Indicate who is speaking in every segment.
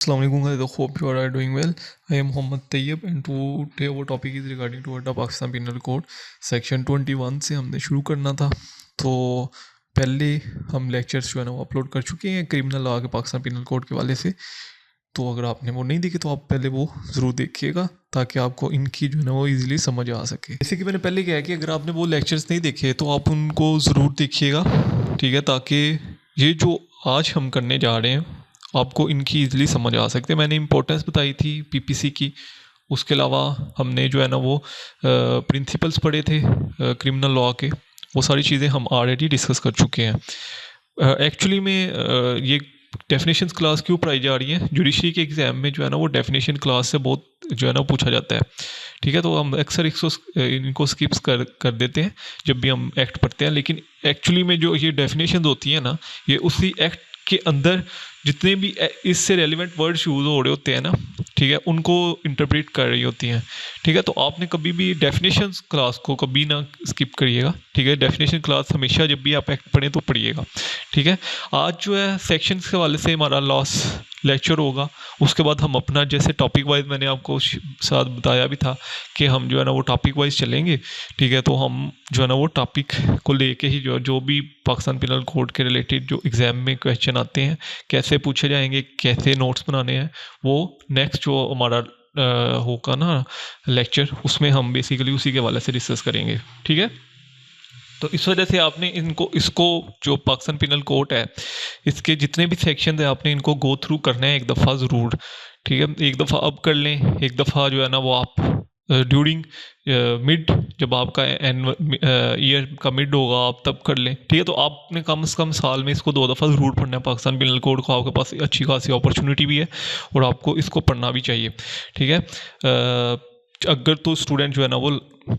Speaker 1: Assalamu alaikum guys, I hope you are doing well. I am Mohammad Tayyib and today our topic is regarding to the Pakistan Penal Code section 21 से हमने शुरू करना था। तो पहले हम lectures जो है ना वो अपलोड कर चुके हैं क्रिमिनल लॉ के पाकिस्तान पिनल कोड के वाले से। तो अगर आपने वो नहीं देखे तो आप पहले वो ज़रूर देखिएगा ताकि आपको इनकी जो है ना वो ईजिली समझ आ सके। जैसे कि मैंने पहले कहा कि अगर आपने वो लेक्चर्स नहीं देखे तो आप उनको ज़रूर देखिएगा, ठीक है, ताकि ये जो आज हम करने जा रहे हैं आपको इनकी ईजिली समझ आ सकते हैं। मैंने इंपॉर्टेंस बताई थी पीपीसी की, उसके अलावा हमने जो है ना वो प्रिंसिपल्स पढ़े थे क्रिमिनल लॉ के, वो सारी चीज़ें हम ऑलरेडी डिस्कस कर चुके हैं। एक्चुअली में ये डेफिनेशंस क्लास क्यों पढ़ाई जा रही है, जुडिशरी के एग्ज़ाम में जो है ना वो डेफिनेशन क्लास से बहुत जो है ना पूछा जाता है, ठीक है। तो हम अक्सर इनको स्किप्स कर देते हैं जब भी हम एक्ट पढ़ते हैं, लेकिन एक्चुअली में जो ये डेफिनेशन होती है ना ये उसी एक्ट के अंदर जितने भी इससे रेलिवेंट वर्ड्स यूज़ हो रहे होते हैं ना, ठीक है, उनको इंटरप्रेट कर रही होती हैं, ठीक है। तो आपने कभी भी डेफिनेशंस क्लास को कभी ना स्किप करिएगा, ठीक है। डेफिनेशन क्लास हमेशा जब भी आप एक्ट पढ़ें तो पढ़िएगा, ठीक है। आज जो है सेक्शंस के वाले से हमारा लॉस लेक्चर होगा, उसके बाद हम अपना जैसे टॉपिक वाइज मैंने आपको साथ बताया भी था कि हम जो है ना वो टॉपिक वाइज चलेंगे, ठीक है। तो हम जो है ना वो टॉपिक को लेके ही जो भी पाकिस्तान पिनल कोड के रिलेटेड जो एग्ज़ाम में क्वेश्चन आते हैं कैसे पूछे जाएंगे, कैसे नोट्स बनाने हैं, वो नेक्स्ट जो हमारा होगा ना लेक्चर उसमें हम बेसिकली उसी के हवाले से डिस्कस करेंगे, ठीक है। तो इस वजह से आपने इसको जो पाकिस्तान पिनल कोड है इसके जितने भी सेक्शन है आपने इनको गो थ्रू करना है एक दफ़ा ज़रूर, ठीक है। एक दफ़ा अब कर लें, एक दफ़ा जो है ना वो आप ड्यूरिंग मिड जब आपका ईयर का मिड होगा आप तब कर लें, ठीक है। तो आपने कम से कम साल में इसको 2 दफ़ा ज़रूर पढ़ना है पाकिस्तान पिनल कोड को, आपके पास अच्छी खासी अपॉर्चुनिटी भी है और आपको इसको पढ़ना भी चाहिए, ठीक है। अगर तो स्टूडेंट जो है ना वो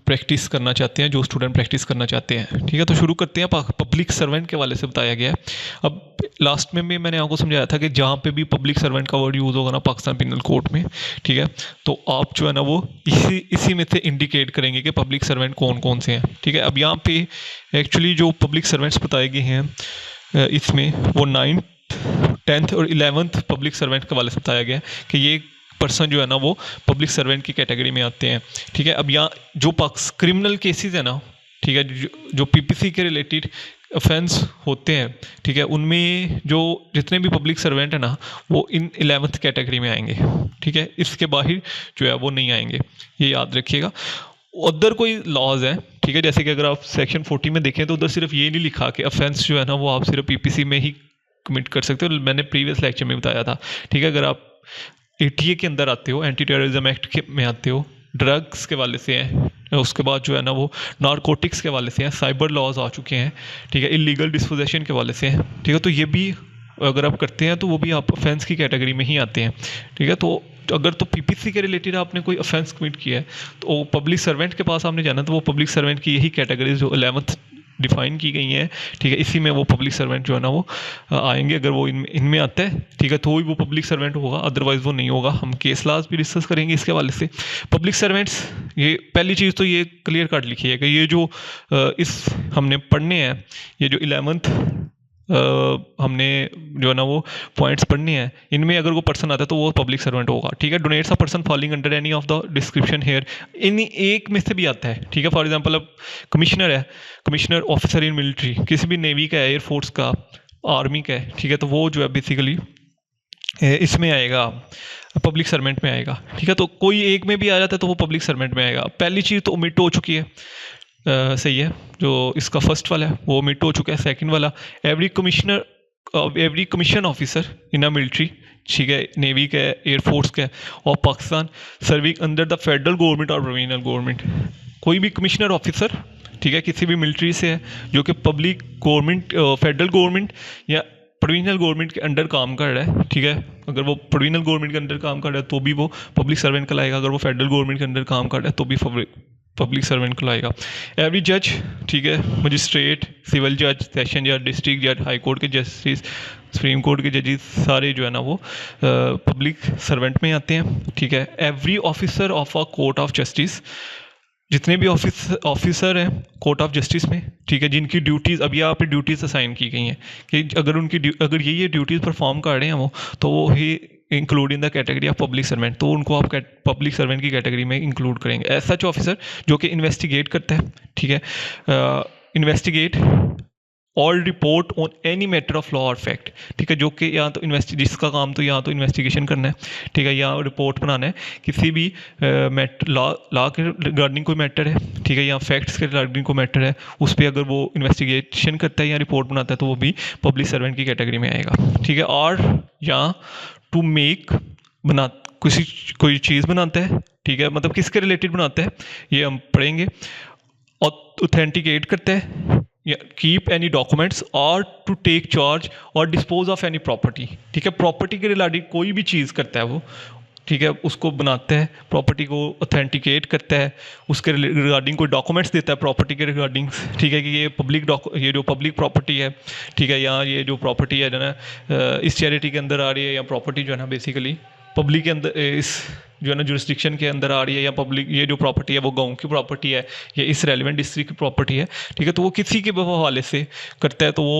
Speaker 1: प्रैक्टिस करना चाहते हैं, जो स्टूडेंट प्रैक्टिस करना चाहते हैं, ठीक है। तो शुरू करते हैं पब्लिक सर्वेंट के वाले से बताया गया है। अब लास्ट में भी मैंने आपको समझाया था कि जहाँ पे भी पब्लिक सर्वेंट का वर्ड यूज़ होगा ना पाकिस्तान पिनल कोड में, ठीक है, तो आप जो है ना वो इसी में से इंडिकेट करेंगे कि पब्लिक सर्वेंट कौन कौन से हैं, ठीक है। अब यहाँ पे एक्चुअली जो पब्लिक सर्वेंट्स बताए गए हैं इसमें वो 9th 10th और 11th पब्लिक सर्वेंट के वाले से बताया गया है कि ये पर्सन जो है ना वो पब्लिक सर्वेंट की कैटेगरी में आते हैं, ठीक है। अब यहाँ जो क्रिमिनल केसेस है ना, ठीक है, जो पीपीसी के रिलेटेड ऑफेंस होते हैं, ठीक है, उनमें जो जितने भी पब्लिक सर्वेंट है ना वो इन 11th कैटेगरी में आएंगे, ठीक है। इसके बाहर जो है वो नहीं आएंगे, ये याद रखिएगा। उधर कोई लॉज है, ठीक है, जैसे कि अगर आप सेक्शन 40 में देखें तो उधर सिर्फ ये नहीं लिखा कि ऑफेंस जो है ना वो आप सिर्फ पीपीसी में ही कमिट कर सकते हो, मैंने प्रीवियस लेक्चर में बताया था, ठीक है। अगर आप एटीए के अंदर आते हो, एंटी टेररिज्म एक्ट के में आते हो, ड्रग्स के वाले से हैं, उसके बाद जो है ना वो नारकोटिक्स के वाले से हैं, साइबर लॉज आ चुके हैं, ठीक है, इलीगल डिस्पोजेशन के वाले से हैं, ठीक है। तो ये भी अगर आप करते हैं तो वो भी आप ऑफेंस की कैटेगरी में ही आते हैं, ठीक है। तो अगर तो पीपीसी के रिलेटेड आपने कोई ऑफेंस कमिट किया है तो पब्लिक सर्वेंट के पास आपने जाना, तो वो पब्लिक सर्वेंट की यही कैटेगरीज जो 11th डिफाइन की गई हैं, ठीक है, इसी में वो पब्लिक सर्वेंट जो है ना वो आएंगे। अगर वो इनमें आता है, ठीक है, तो ही वो पब्लिक सर्वेंट होगा, अदरवाइज़ वो नहीं होगा। हम केस लॉज भी डिस्कस करेंगे इसके हवाले से। पब्लिक सर्वेंट्स, ये पहली चीज़ तो ये क्लियर कट लिखिए कि ये जो इस हमने पढ़ने हैं, ये जो 11th हमने जो है ना वो पॉइंट्स पढ़ने हैं, इनमें अगर वो पर्सन आता है तो वो पब्लिक सर्वेंट होगा, ठीक है। Denotes a person falling under any of the description here, इन एक में से भी आता है, ठीक है। फॉर एग्जांपल अब कमिश्नर है, कमिश्नर ऑफिसर इन मिलिट्री, किसी भी नेवी का है, एयरफोर्स का, आर्मी का है, ठीक है, तो वो जो है बेसिकली इसमें आएगा, पब्लिक सर्वेंट में आएगा, ठीक है। तो कोई एक में भी आ जाता है तो वो पब्लिक सर्वेंट में आएगा। पहली चीज़ तो ओमिट हो चुकी है, सही है, जो इसका फर्स्ट वाला है वो ओमिट हो चुका है। सेकंड वाला, every commission officer in a military, ठीक है, नेवी का है, एयरफोर्स का है, और Pakistan serving under the federal government और प्रोविजनल गवर्नमेंट, कोई भी कमिश्नर ऑफिसर, ठीक है, किसी भी मिलिट्री से है जो कि पब्लिक गवर्नमेंट, फेडरल गवर्नमेंट या प्रोविजनल गवर्नमेंट के अंडर काम कर रहा है, ठीक है। अगर वो प्रोविजनल गवर्नमेंट के अंडर काम कर रहा है तो भी वो पब्लिक सर्वेंट कहलाएगा, अगर वो फेडरल गवर्नमेंट के अंडर काम कर रहा है तो भी पब्लिक सर्वेंट कहलाएगा। एवरी जज, ठीक है, मजिस्ट्रेट, सिविल जज, सेशन जज, डिस्ट्रिक्ट जज, हाई कोर्ट के जस्टिस, सुप्रीम कोर्ट के जजेस, सारे जो है ना वो पब्लिक सर्वेंट में आते हैं, ठीक है। Every officer of a court of justice, जितने भी ऑफिसर हैं कोर्ट ऑफ जस्टिस में, ठीक है, जिनकी ड्यूटीज़ अभी यहाँ पे ड्यूटीज़ असाइन की गई हैं कि अगर ये ड्यूटीज़ परफॉर्म कर रहे हैं वो, तो वो ही include in the category of public servant, तो उनको आप पब्लिक सर्वेंट की कैटेगरी में इंक्लूड करेंगे। एज सच ऑफिसर जो कि इन्वेस्टिगेट करता है, ठीक है, investigate all report on any matter of law or fact, ठीक है, जो कि या तो जिसका काम तो या तो इन्वेस्टिगेशन करना है, ठीक है, या रिपोर्ट बनाना है किसी भी लॉ के रिगार्डिंग कोई मैटर है, ठीक है, या फैक्ट्स के रिगार्डिंग कोई मैटर है, उस पर अगर वो इन्वेस्टिगेशन करता है या रिपोर्ट बनाता है तो वो भी पब्लिक सर्वेंट की कैटेगरी में आएगा, ठीक है। और या टू मेक कोई चीज़ बनाता है, ठीक है, मतलब किसके रिलेटेड बनाता है ये हम पढ़ेंगे। ऑथेंटिकेट करता है, कीप एनी डॉक्यूमेंट्स और टू टेक चार्ज और डिस्पोज ऑफ एनी प्रॉपर्टी, ठीक है, प्रॉपर्टी के रिगार्डिंग कोई भी चीज़ करता है वो, ठीक है, उसको बनाता है, प्रॉपर्टी को ऑथेंटिकेट करता है, उसके रिगार्डिंग कोई डॉक्यूमेंट्स देता है प्रॉपर्टी के रिगार्डिंग, ठीक है, कि ये जो पब्लिक प्रॉपर्टी है, ठीक है, या ये जो प्रॉपर्टी है ना इस चैरिटी के अंदर आ रही है, या प्रॉपर्टी जो है ना बेसिकली पब्लिक के अंदर इस जो है ना जुरिस्डिक्शन के अंदर आ रही है, या पब्लिक ये जो प्रॉपर्टी है वो गांव की प्रॉपर्टी है या इस रेलिवेंट डिस्ट्रिक्ट की प्रॉपर्टी है, ठीक है, तो वो किसी के हवाले से करता है तो वो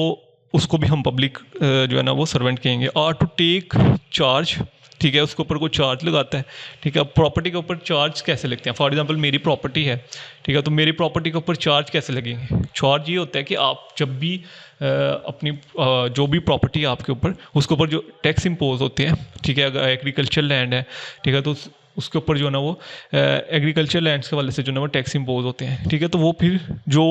Speaker 1: उसको भी हम पब्लिक जो है ना वो सर्वेंट कहेंगे। और टू टेक चार्ज, ठीक है, उसके ऊपर कोई चार्ज लगाता है, ठीक है। प्रॉपर्टी के ऊपर चार्ज कैसे लगते हैं, फॉर एग्जांपल मेरी प्रॉपर्टी है, ठीक है, तो मेरी प्रॉपर्टी के ऊपर चार्ज कैसे लगेंगे। चार्ज ये होता है कि आप जब भी अपनी जो भी प्रॉपर्टी है आपके ऊपर, उसके ऊपर जो टैक्स इम्पोज होते हैं, ठीक है, अगर एग्रीकल्चर लैंड है, ठीक है, तो उसके ऊपर जो है ना वो एग्रीकल्चर लैंड्स के वाले से जो है ना वो टैक्स इम्पोज होते हैं, ठीक है, तो वो फिर जो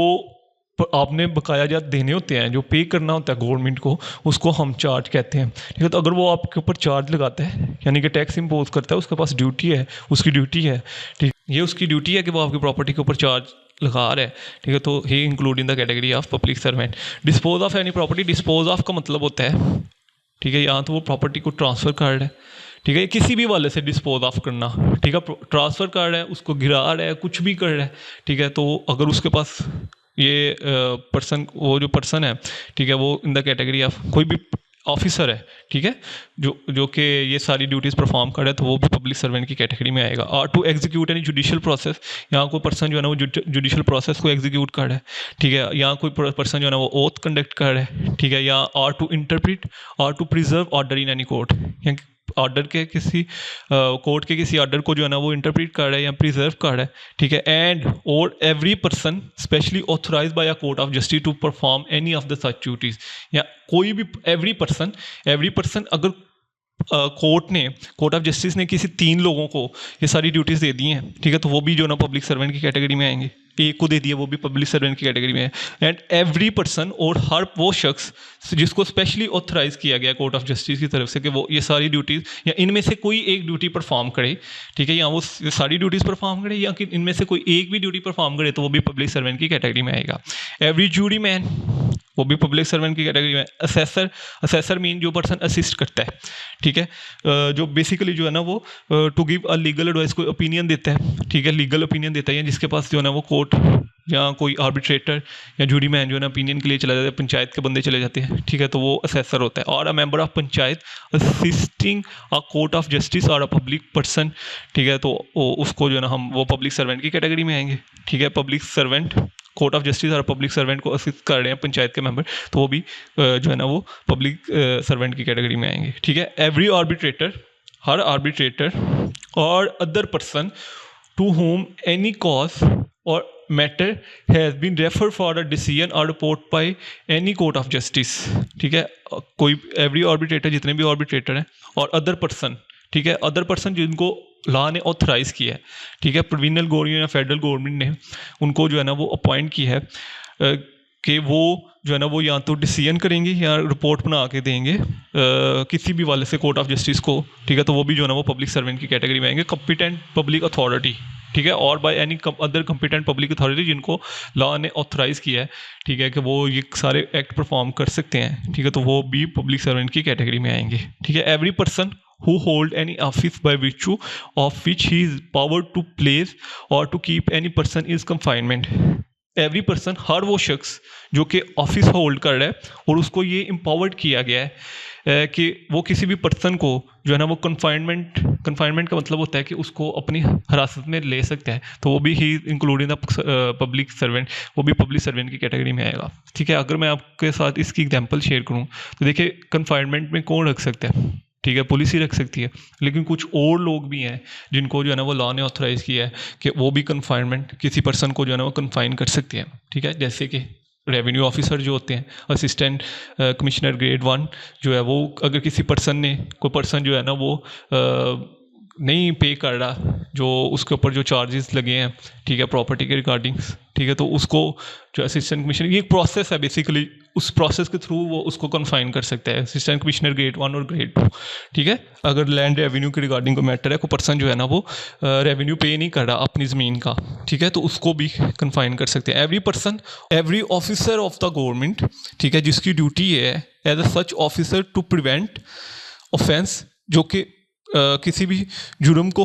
Speaker 1: आपने बकाया जात देने होते हैं, जो पे करना होता है गवर्नमेंट को, उसको हम चार्ज कहते हैं, ठीक है। तो अगर वो आपके ऊपर चार्ज लगाता है यानी कि टैक्स इम्पोज करता है, उसके पास ड्यूटी है, उसकी ड्यूटी है, ठीक, ये उसकी ड्यूटी है कि वो आपकी प्रॉपर्टी के ऊपर चार्ज लगा रहा है, ठीक है, तो ही include in the category of public servant. Dispose of any property, dispose of का मतलब होता है, ठीक है, यहाँ तो वो प्रॉपर्टी को ट्रांसफ़र कर रहा है, ठीक है, किसी भी वाले से डिस्पोज ऑफ करना, ठीक है, ट्रांसफ़र कर रहा है, उसको गिरा रहा है, कुछ भी कर रहा है, ठीक है, तो अगर उसके पास ये वो जो पर्सन है, ठीक है, वो इन द कैटेगरी ऑफ कोई भी ऑफिसर है, ठीक है, जो कि ये सारी ड्यूटीज़ परफॉर्म कर रहा है, तो वो भी पब्लिक सर्वेंट की कैटेगरी में आएगा। और to execute any judicial process, यहाँ कोई पर्सन जो है ना वो जुडिशियल प्रोसेस को एग्जीक्यूट कर रहा है, ठीक है, यहाँ कोई पर्सन जो है ना वो ओथ कंडक्ट कर रहा है, ठीक है, या और टू इंटरप्रिट और to preserve order in any court, order के किसी कोर्ट के किसी ऑर्डर को जो है ना वो इंटरप्रेट कर रहा है या प्रिजर्व कर रहा है, ठीक है। एंड और every person specially authorise by a court of justice to perform any of the such duties, या कोई भी एवरी पर्सन अगर कोर्ट ऑफ जस्टिस ने किसी 3 लोगों को ये सारी ड्यूटीज़ दे दी हैं, ठीक है, तो वो भी जो ना पब्लिक सर्वेंट की कैटेगरी में आएंगे। एक को दे दिया वो भी पब्लिक सर्वेंट की कैटेगरी में है। एंड एवरी पर्सन और हर वो शख्स जिसको स्पेशली ऑथराइज किया गया कोर्ट ऑफ जस्टिस की तरफ से कि वो ये सारी ड्यूटीज़ या इनमें से कोई एक ड्यूटी परफॉर्म करे, ठीक है, या वो सारी ड्यूटीज़ परफॉर्म करे या कि इनमें से कोई एक भी ड्यूटी परफॉर्म करे, तो वो भी पब्लिक सर्वेंट की कैटेगरी में आएगा। एवरी जूरी मैन, वो भी पब्लिक सर्वेंट की कैटेगरी में। असेसर मीन जो पर्सन असिस्ट करता है, ठीक है, जो बेसिकली जो है ना वो to give a legal advice, कोई ओपिनियन देता है, ठीक है, लीगल ओपिनियन देता है, या जिसके पास जो है ना वो कोर्ट या कोई आर्बिट्रेटर या जूरी मैन जो है ना ओपिनियन के लिए चला जाता है, पंचायत के बंदे चले जाते हैं, ठीक है, तो वो असेसर होता है। और a member of panchayat assisting a court of justice और अ पब्लिक पर्सन, ठीक है, तो उसको जो है ना हम वो पब्लिक सर्वेंट की कैटेगरी में आएंगे, ठीक है। Public servant court of justice और पब्लिक सर्वेंट को असिस्ट कर रहे हैं पंचायत के मेंबर, तो वो भी जो है ना वो पब्लिक सर्वेंट की कैटेगरी में आएंगे, ठीक है। एवरी आर्बिट्रेटर, हर arbitrator or other person to whom any cause or matter has been refer for a decision or report by any court of justice, ठीक है। कोई एवरी आर्बिट्रेटर, जितने भी आर्बिट्रेटर हैं, और अदर पर्सन, ठीक है, अदर पर्सन जिनको लॉ ने ऑथराइज़ किया है, ठीक है, प्रोविजनल गवर्नमेंट या फेडरल गवर्नमेंट ने उनको जो है ना वो अपॉइंट की है कि वो जो है ना वो या तो डिसीजन करेंगे या रिपोर्ट बना के देंगे किसी भी वाले से कोर्ट ऑफ जस्टिस को, ठीक है, तो वो भी जो है ना वो पब्लिक सर्वेंट की कैटेगरी में आएंगे। कॉम्पिटेंट पब्लिक अथॉरिटी, ठीक है, और by any other competent public authority जिनको लॉ ने ऑथराइज़ किया है, ठीक है, कि वो ये सारे एक्ट परफॉर्म कर सकते हैं, ठीक है, तो वो भी पब्लिक सर्वेंट की कैटेगरी में आएंगे, ठीक है। Every person who hold any office by virtue of which he is powered to place or to keep any person is confinement. Every person, हर वो शख्स जो कि ऑफिस होल्ड कर रहा है और उसको ये एम्पावर्ड किया गया है कि वो किसी भी पर्सन को जो है ना वो कन्फाइनमेंट कन्फाइनमेंट का मतलब होता है कि उसको अपनी हिरासत में ले सकता है, तो वो भी ही इंक्लूडिंग द पब्लिक सर्वेंट, वो भी पब्लिक सर्वेंट की कैटेगरी में आएगा। ठीक है, अगर मैं आपके साथ इसकी एग्जांपल शेयर करूं तो देखिए कन्फाइनमेंट में कौन रख सकता है, ठीक है, पुलिस ही रख सकती है, लेकिन कुछ और लोग भी हैं जिनको जो है ना वो लॉ ने ऑथराइज़ किया है कि वो भी कन्फाइनमेंट किसी पर्सन को जो है ना वो कन्फाइन कर सकते हैं। ठीक है, जैसे कि रेवेन्यू ऑफिसर जो होते हैं, असिस्टेंट कमिश्नर ग्रेड 1 जो है, वो अगर किसी पर्सन ने, कोई पर्सन जो है ना वो नहीं पे कर रहा जो उसके ऊपर जो चार्जेस लगे हैं, ठीक है, प्रॉपर्टी के रिगार्डिंग, ठीक है, तो उसको जो असिस्टेंट कमिश्नर, ये एक प्रोसेस है बेसिकली, उस प्रोसेस के थ्रू वो उसको कन्फाइन कर सकता है, असिस्टेंट कमिश्नर ग्रेड 1 और ग्रेड 2। ठीक है, अगर लैंड रेवेन्यू के रिगार्डिंग को मैटर है, कोई पर्सन जो है ना वो रेवेन्यू पे नहीं कर रहा अपनी ज़मीन का, ठीक है, तो उसको भी कन्फाइन कर सकते हैं। Every person, every officer of the government, ठीक है, जिसकी ड्यूटी है as a such officer to prevent offence, जो कि किसी भी जुर्म को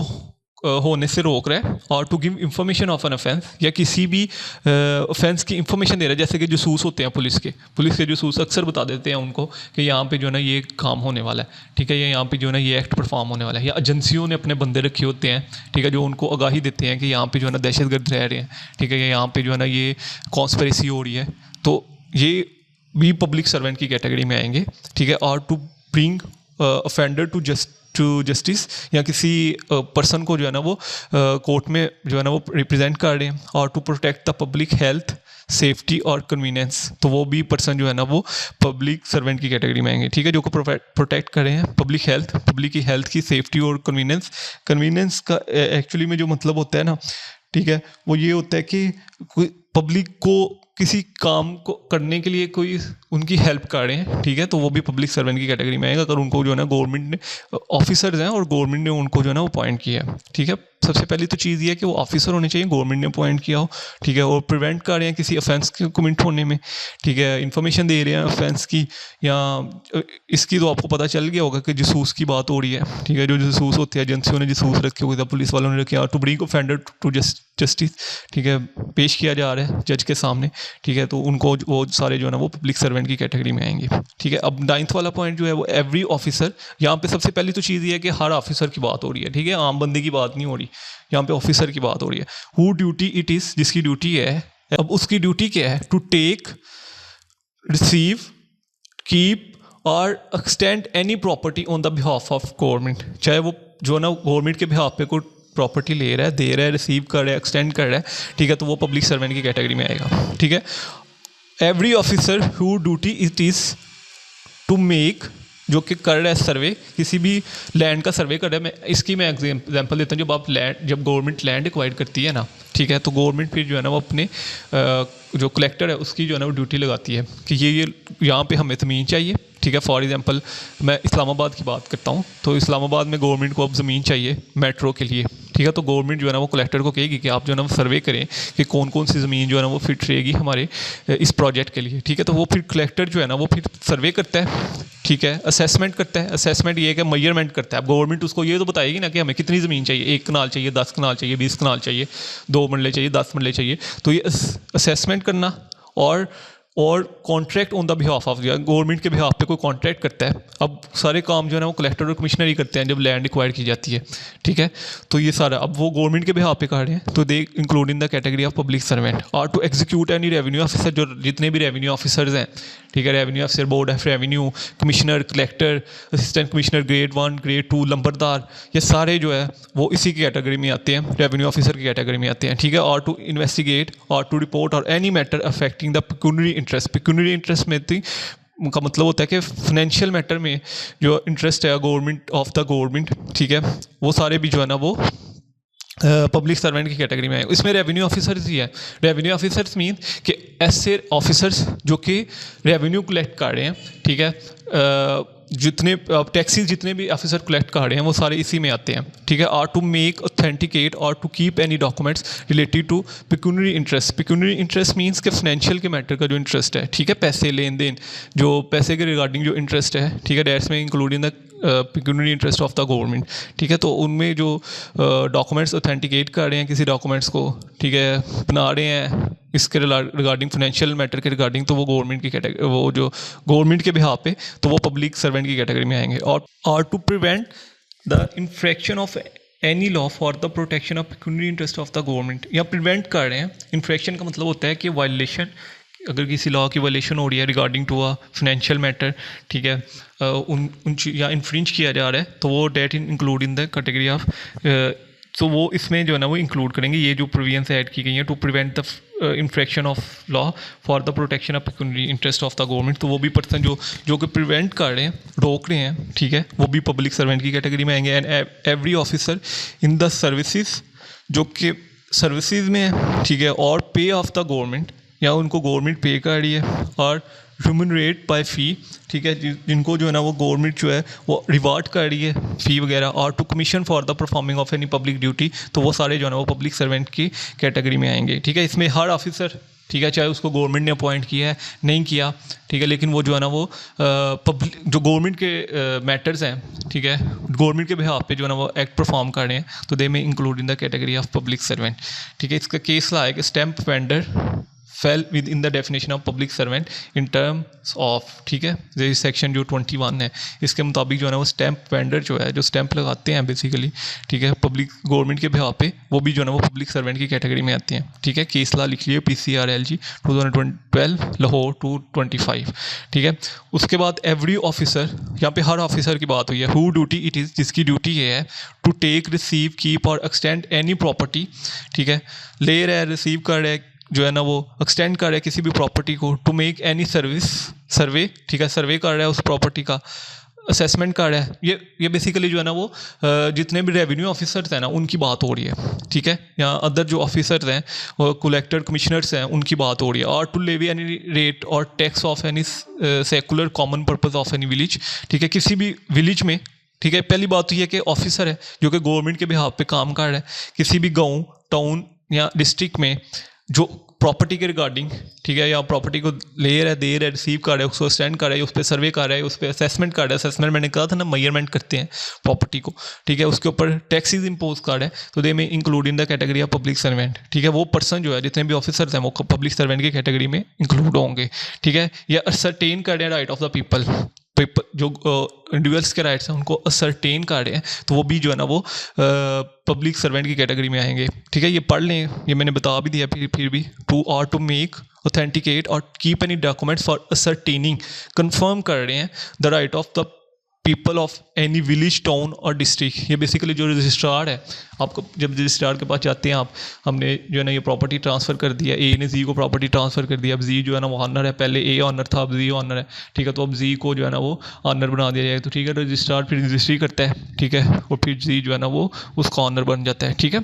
Speaker 1: होने से रोक रहा है, और to give information of an offence, या किसी भी ऑफेंस की इंफॉर्मेशन दे रहा है, जैसे कि जसूस होते हैं पुलिस के जसूस अक्सर बता देते हैं उनको कि यहाँ पे जो है ना ये काम होने वाला है, ठीक है, या यहाँ पे जो है ना ये एक्ट परफॉर्म होने वाला है, या एजेंसियों ने अपने बंदे रखे होते हैं, ठीक है, जो उनको आगाही देते हैं कि यहाँ पे जो है ना दहशतगर्द रह रहे हैं, ठीक है, या यहाँ पे जो है ना ये कॉन्स्पिरेसी हो रही है, तो ये भी पब्लिक सर्वेंट की कैटेगरी में आएंगे। ठीक है, और to bring offender to justice, या किसी पर्सन को जो है ना वो कोर्ट में जो है ना वो रिप्रेजेंट कर रहे हैं, और to protect the public health, safety और कन्वीनियंस, तो वो भी पर्सन जो है ना वो पब्लिक सर्वेंट की कैटेगरी में आएंगे। ठीक है, जो को प्रोटेक्ट कर रहे हैं पब्लिक हेल्थ, पब्लिक की हेल्थ की, सेफ्टी और कन्वीनियंस का एक्चुअली में जो मतलब होता है ना, ठीक है, वो ये होता है कि कोई पब्लिक को किसी काम को करने के लिए कोई उनकी हेल्प कर रहे हैं, ठीक है, तो वो भी पब्लिक सर्वेंट की कैटेगरी में आएगा, अगर उनको जो है ना गवर्नमेंट ने, ऑफिसर्स हैं और गवर्नमेंट ने उनको जो है ना वो अपॉइंट किया है। ठीक है, सबसे पहली तो चीज़ ये है कि वो ऑफिसर होने चाहिए, गवर्नमेंट ने अपॉइंट किया हो, ठीक है, और प्रिवेंट कर रहे हैं किसी ऑफेंस के कमिट होने में, ठीक है, इन्फॉर्मेशन दे रहे हैं ऑफेंस की, या इसकी तो आपको पता चल गया होगा कि जसूस की बात हो रही है, ठीक है, जो जसूस होते हैं, एजेंसियों ने जसूस रखे हुए थे, पुलिस वालों ने रखे, to bring offender to justice, ठीक है, पेश किया जा रहा है जज के सामने, ठीक है, तो उनको वो सारे जो है ना वो पब्लिक सर्वेंट की कैटेगरी में आएंगे। ठीक है, अब 9th वाला पॉइंट जो है वो एवरी ऑफिसर, यहाँ पे सबसे पहली तो चीज़ ये है कि हर ऑफिसर की बात हो रही है, ठीक है, आम बंदे की बात नहीं हो रही, यहाँ पे ऑफिसर की बात हो रही है। हु ड्यूटी इट इज़, जिसकी ड्यूटी है, अब उसकी ड्यूटी क्या है, टू टेक, रिसीव, कीप और extend any property on the behalf of government, चाहे वो जो है ना गवर्नमेंट के बिहाफ पे कोई प्रॉपर्टी ले रहा है, दे रहा है, रिसीव कर रहा है, एक्सटेंड कर रहा है, ठीक है, तो वो पब्लिक सर्वेंट की कैटेगरी में आएगा। ठीक है, every officer who duty it is to make, जो कि कर रहा है सर्वे, किसी भी लैंड का सर्वे कर रहा है, मैं एग्जांपल देता हूँ, जब गवर्नमेंट लैंड एक्वायर करती है ना, ठीक है, तो गवर्नमेंट फिर जो है ना वो अपने जो कलेक्टर है उसकी जो है ना वो ड्यूटी लगाती है कि ये यहाँ पे हमें ज़मीन चाहिए, ठीक है, फॉर एग्जांपल मैं इस्लामाबाद की बात करता हूँ, तो इस्लामाबाद में गवर्नमेंट को अब ज़मीन चाहिए मेट्रो के लिए, ठीक है, तो गवर्नमेंट जो है ना वो कलेक्टर को कहेगी कि आप जो है ना वो सर्वे करें कि कौन कौन सी ज़मीन जो है ना वो फिट रहेगी हमारे इस प्रोजेक्ट के लिए, ठीक है, तो वो फिर कलेक्टर जो है ना वो फिर सर्वे करता है, ठीक है, असेसमेंट करता है, असेसमेंट ये है कि मेजरमेंट करता है, अब गवर्नमेंट उसको ये तो बताएगी ना कि हमें कितनी ज़मीन चाहिए, 1 कनाल चाहिए, 10 कनाल चाहिए, 20 कनाल चाहिए, 2 मरले चाहिए, 10 मरले चाहिए, तो ये असेसमेंट करना और contract on the behalf of, government के बिहाफ पे कोई कॉन्ट्रैक्ट करता है, अब सारे काम जो है ना वो कलेक्टर और कमिश्नर ही करते हैं जब लैंड एक्वायर की जाती है, ठीक है, तो ये सारा अब वो गवर्नमेंट के बिहाफ पे कर रहे हैं, तो they include in the category of public servant, or to execute any revenue officer, जो जितने भी रेवेन्यू ऑफिसर्स हैं, ठीक है, revenue officer, board of revenue, commissioner, collector, assistant commissioner grade 1, grade 2, लंबरदार, ये सारे जो है वो इसी की कैटेगरी में आते हैं, रेवेन्यू ऑफिसर की कैटेगरी में आते हैं। ठीक है, और to investigate or to report or any matter affecting the pecuniary interest, pecuniary interest में उनका मतलब होता है कि फाइनेंशियल मैटर में जो इंटरेस्ट है गवर्नमेंट ऑफ द गवर्नमेंट, ठीक है, वो सारे भी जो है ना वो पब्लिक सर्वेंट की कैटेगरी में है। इसमें रेवेन्यू ऑफिसर्स ही है, रेवेन्यू ऑफिसर्स मीन कि ऐसे ऑफिसर्स जो कि रेवेन्यू कलेक्ट कर रहे हैं, ठीक है, जितने टैक्सेस जितने भी ऑफिसर कलेक्ट कर रहे हैं वो सारे इसी में आते हैं। ठीक है, or to make authenticate or to keep any documents related to pecuniary interest, pecuniary interest means के फाइनेंशियल के मैटर का जो इंटरेस्ट है, ठीक है, पैसे लेन देन, जो पैसे के रिगार्डिंग जो इंटरेस्ट है, ठीक है, डेट्स में including the pecuniary interest of the government, ठीक है, तो उनमें जो डॉक्यूमेंट्स ऑथेंटिकेट कर रहे हैं किसी डॉक्यूमेंट्स को, ठीक है, बना रहे हैं इसके रिगार्डिंग फाइनेंशियल मैटर के रिगार्डिंग, तो वो गवर्नमेंट की कैटेगरी, वो जो गवर्नमेंट के बिहाफ पे, तो वो पब्लिक सर्वेंट की कैटेगरी में आएंगे। Or to prevent the infraction of any law for the protection of pecuniary interest of the government, या प्रिवेंट कर रहे हैं। इन्फ्रैक्शन का मतलब होता है कि वायलेशन, अगर किसी लॉ की वायलेशन हो रही है regarding to a financial matter, ठीक है, या इन्फ्रिंज किया जा रहा है, तो वो that include in the category of, तो वो इसमें जो है ना वो इंक्लूड करेंगे ये जो प्रोविजंस ऐड की गई हैं to prevent the infraction of law for the protection of pecuniary interest of the government. तो वो भी पर्सन जो कि प्रिवेंट कर रहे हैं, रोक रहे हैं, ठीक है, वो भी पब्लिक सर्वेंट की कैटेगरी में आएंगे। And every officer in the services, जो कि सर्विसेज में है, ठीक है, और पे ऑफ द गवर्नमेंट, या उनको गवर्नमेंट पे कर रही है, और रिम्यूनरेट बाय फ़ी, ठीक है, जिनको जो है ना वो गवर्नमेंट जो है वो रिवार्ड कर रही है फ़ी वगैरह, और to commission for the performing of any public duty, तो वो सारे जो है ना वो पब्लिक सर्वेंट की कैटेगरी में आएंगे। ठीक है, इसमें हर ऑफिसर, ठीक है, चाहे उसको गवर्नमेंट ने अपॉइंट किया है नहीं किया, ठीक है, लेकिन वो जो है ना वो पब्लिक जो गवर्नमेंट के मैटर्स हैं, ठीक है, गवर्नमेंट के बिहाफ पे जो है ना वो एक्ट परफॉर्म कर रहे हैं, तो दे में include in the category of public servant. ठीक है, इसका केस ला है कि stamp vendor fail with in the definition of public servant in terms of, ठीक है, ये सेक्शन जो 21 है इसके मुताबिक जो है ना वो स्टैम्प वेंडर जो है, जो स्टैंप लगाते हैं बेसिकली, ठीक है, पब्लिक गवर्नमेंट के बिहाफ पे, वो भी जो है ना वो पब्लिक सर्वेंट की कैटेगरी में आते हैं। ठीक है, केस ला लिख लिए PCRLG 2012 लाहौर 225। ठीक है, उसके बाद एवरी ऑफिसर, यहाँ पे हर ऑफिसर की बात हुई है, हु ड्यूटी इट इज़, जिसकी ड्यूटी ये है टू टेक, रिसीव, कीप और एक्सटेंड एनी प्रॉपर्टी, ठीक है, ले रहा है, रिसीव कर रहा है, जो है ना वो एक्सटेंड कर रहा है किसी भी प्रॉपर्टी को, टू मेक एनी सर्वे, ठीक है, सर्वे कर रहा है उस प्रॉपर्टी का, असेसमेंट कर रहा है, ये बेसिकली जो है ना वो जितने भी रेवेन्यू ऑफिसर्स हैं ना उनकी बात हो रही है। ठीक है, या अदर जो ऑफिसर्स हैं, कलेक्टर, कमिश्नर्स हैं, उनकी बात हो रही है। और टू लेवी एनी रेट और tax of any secular common purpose of any village, ठीक है, किसी भी विलेज में, ठीक है, पहली बात तो ये कि ऑफिसर है जो कि गवर्नमेंट के बिहाफ पे काम कर रहा है, किसी भी गाँव, टाउन या डिस्ट्रिक्ट में जो प्रॉपर्टी के रिगार्डिंग, ठीक है, या प्रॉपर्टी को ले रहा है, दे रहा है, रिसीव कर रहा है, उसको स्टैंड कर रहा है, उस पर सर्वे कर रहा है, उस पर असेसमेंट कर रहा है, असेसमेंट मैंने कहा था ना, मेजरमेंट करते हैं प्रॉपर्टी को, ठीक है, उसके ऊपर टैक्सेस इंपोज कर रहा है, तो दे में include in the category of public servant. ठीक है, वो पर्सन जो है, जितने भी ऑफिसर्स हैं वो पब्लिक सर्वेंट की कैटेगरी में इंक्लूड होंगे। ठीक है, या असरटेन कर रहे हैं राइट ऑफ द पीपल, जो इंडिविजुअल्स के राइट्स हैं उनको असरटेन कर रहे हैं, तो वो भी जो है ना वो पब्लिक सर्वेंट की कैटेगरी में आएंगे। ठीक है, ये पढ़ लें, ये मैंने बता भी दिया, फिर भी टू मेक, ऑथेंटिकेट और keep any documents for ascertaining, confirm कर रहे हैं the right of the people of any village, town और डिस्ट्रिक्ट। ये बेसिकली जो रजिस्ट्रार है, आपको जब रजिस्ट्रार के पास जाते हैं आप, हमने जो है ना ये प्रॉपर्टी ट्रांसफ़र कर दिया, ए ने जी को प्रॉपर्टी ट्रांसफ़र कर दिया, अब जी जो है ना वो ऑनर है, पहले ए ऑनर था, अब जी ऑनर है, ठीक है, तो अब जी को जो है ना वो ऑनर बना दिया जाए, तो ठीक है, रजिस्ट्रार फिर रजिस्ट्री करता है, ठीक है, और फिर जी जो है ना वो उसका ऑनर बन जाता है। ठीक है,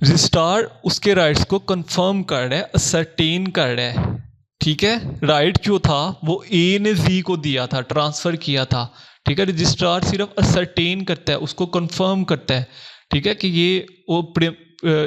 Speaker 1: रजिस्ट्रार उसके राइट्स को कंफर्म कर रहा है, असरटेन कर रहा है। ठीक है, राइट जो था वो ए ने जी को दिया था, ट्रांसफ़र किया था। ठीक है, रजिस्ट्रार सिर्फ असरटेन करता है, उसको कंफर्म करता है, ठीक है, कि ये वो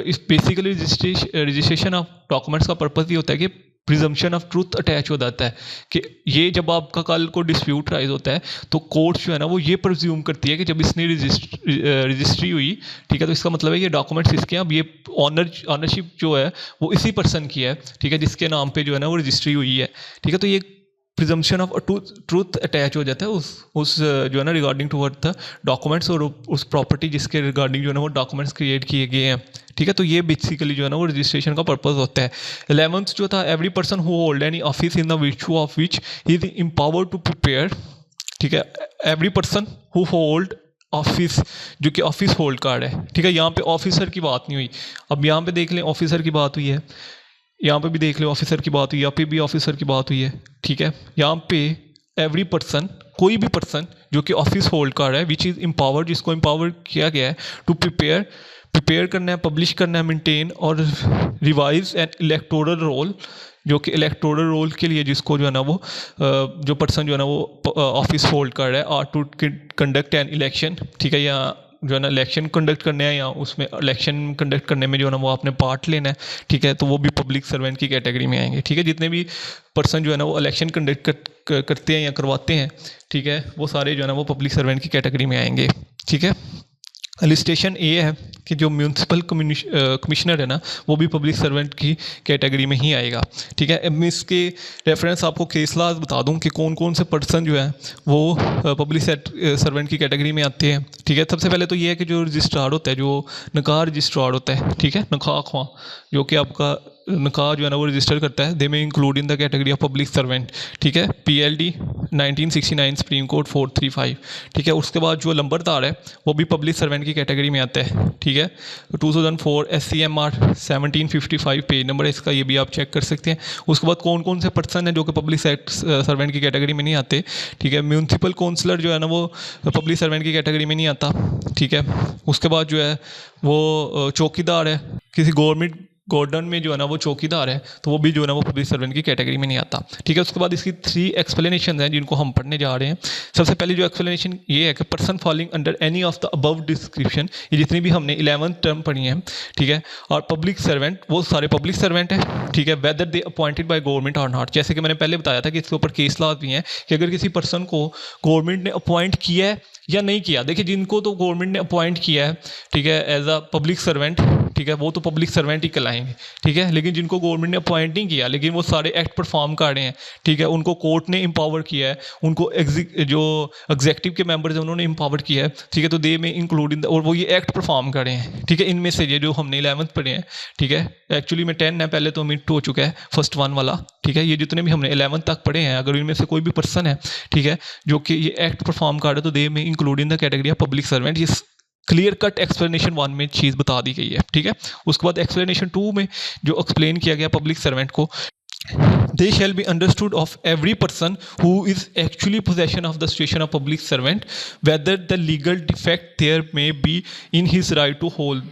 Speaker 1: इस बेसिकली रजिस्ट्रेशन ऑफ डॉक्यूमेंट्स का पर्पज़ ये होता है कि प्रिजम्पशन ऑफ ट्रूथ अटैच हो जाता है, कि ये जब आपका कल को डिस्प्यूट राइज होता है तो कोर्ट जो है ना वो ये प्रज्यूम करती है कि जब इसने रजिस्ट्री हुई, ठीक है, तो इसका मतलब है ये डॉक्यूमेंट्स इसके हैं, अब ये ऑनरशिप जो है वो इसी पर्सन की है, ठीक है, जिसके नाम पे जो है ना वो रजिस्ट्री हुई है। ठीक है, तो ये प्रिजम्पशन ऑफ ट्रूथ अटैच हो जाता है उस जो है ना रिगार्डिंग टूवर्ड द डॉक्यूमेंट्स, और उस प्रॉपर्टी जिसके रिगार्डिंग जो है ना वो डॉक्यूमेंट्स क्रिएट किए गए हैं। ठीक है, तो ये बेसिकली जो है ना वो रजिस्ट्रेशन का पर्पस होता है। 11th जो था, every person who hold any office in the virtue of which he is empowered to prepare, ठीक है, every person who hold office, जो कि ऑफिस होल्ड कार्ड है। ठीक है, यहाँ पे ऑफिसर की बात नहीं हुई, अब यहाँ पे देख लें ऑफिसर की बात हुई है, यहाँ पे भी देख लो ऑफिसर की बात हुई, यहाँ पे भी ऑफिसर की बात हुई है। ठीक है, यहाँ पे एवरी पर्सन, कोई भी पर्सन जो कि ऑफिस होल्ड कर रहा है, विच इज़ एम्पावर्ड, जिसको एम्पावर किया गया है टू प्रिपेयर करना है, पब्लिश करना है, मेंटेन और रिवाइज एन इलेक्टोरल रोल, जो कि इलेक्टोरल रोल के लिए जिसको जो है ना वो जो पर्सन जो है ना वो ऑफिस होल्ड कर रहा है, और टू कंडक्ट एन इलेक्शन, ठीक है, या जो है ना इलेक्शन कंडक्ट करने हैं, या उसमें इलेक्शन कंडक्ट करने में जो है ना वो आपने पार्ट लेना है। ठीक है, तो वो भी पब्लिक सर्वेंट की कैटेगरी में आएंगे। ठीक है, जितने भी पर्सन जो है ना वो इलेक्शन कंडक्ट करते हैं या करवाते हैं, ठीक है, वो सारे जो है ना वो पब्लिक सर्वेंट की कैटेगरी में आएंगे। ठीक है, अलिस्टेशन ये है कि जो म्यूनसिपल कमिश्नर है ना, वो भी पब्लिक सर्वेंट की कैटेगरी में ही आएगा। ठीक है, अब मैं इसके रेफरेंस आपको केस लॉज बता दूं कि कौन कौन से पर्सन जो है वो पब्लिक सर्वेंट की कैटेगरी में आते हैं। ठीक है, सबसे पहले तो ये है कि जो रजिस्ट्रार होता है, जो नकार रजिस्ट्रार होता है, ठीक है, नखा ख्वां, जो कि आपका नका जो है ना वो रजिस्टर करता है, दे में include in the category of public servant. ठीक है, PLD 1969 सुप्रीम कोर्ट 435। ठीक है, उसके बाद जो लंबरदार है वो भी पब्लिक सर्वेंट की कैटेगरी में आता है। ठीक है, 2004 SCMR 1755 पेज नंबर है इसका, ये भी आप चेक कर सकते हैं। उसके बाद कौन कौन से पर्सन हैं जो कि पब्लिक सर्वेंट की कैटेगरी में नहीं आते। ठीक है, म्यूनसिपल काउंसलर जो है ना वो पब्लिक सर्वेंट की कैटेगरी में नहीं आता। ठीक है, उसके बाद जो है वो चौकीदार है, किसी गवर्नमेंट गॉर्डन में जो है ना वो चौकीदार है, तो वो भी जो है ना वो पब्लिक सर्वेंट की कैटेगरी में नहीं आता। ठीक है, उसके बाद इसकी 3 एक्सप्लेनेशन हैं जिनको हम पढ़ने जा रहे हैं। सबसे पहले जो एक्सप्लेनेशन ये है कि person falling under any of the above description, ये जितनी भी हमने 11th टर्म पढ़ी हैं, ठीक है, और पब्लिक सर्वेंट, वो सारे पब्लिक सर्वेंट है। ठीक है, whether they appointed by government और नॉट, जैसे कि मैंने पहले बताया था कि इसके ऊपर केस लॉज भी हैं कि अगर किसी पर्सन को गवर्नमेंट ने अपॉइंट किया है या नहीं किया। देखिए, जिनको तो गवर्नमेंट ने अपॉइंट किया है, ठीक है, एज अ पब्लिक सर्वेंट, ठीक है, वो तो पब्लिक सर्वेंट ही कहलाएंगे। ठीक है, लेकिन जिनको गवर्नमेंट ने अपॉइंट नहीं किया लेकिन वो सारे एक्ट परफॉर्म कर रहे हैं, ठीक है, उनको कोर्ट ने एम्पावर किया है, उनको जो एग्जेक्टिव के मेंबर्स हैं उन्होंने एम्पावर किया है, ठीक है, तो दे में इंक्लूड इन, और वो ये एक्ट परफॉर्म कर रहे हैं। ठीक है, इनमें से ये जो हमने 11th पढ़े हैं, ठीक है, एक्चुअली में 10 है, पहले तो मिट हो चुका है फर्स्ट 1 वाला। ठीक है, ये जितने भी हमने 11th तक पढ़े हैं, अगर इनमें से कोई भी पर्सन है, ठीक है, जो कि ये एक्ट परफॉर्म कर रहे हैं, तो दे में include in the category of public servant. ये क्लियर कट एक्सप्लेनेशन 1 में चीज़ बता दी गई है। ठीक है, उसके बाद एक्सप्लेनेशन 2 में जो एक्सप्लेन किया गया पब्लिक सर्वेंट को, they shall be understood of every person who is actually possession of the situation of public servant, whether the legal defect there may be in his right to hold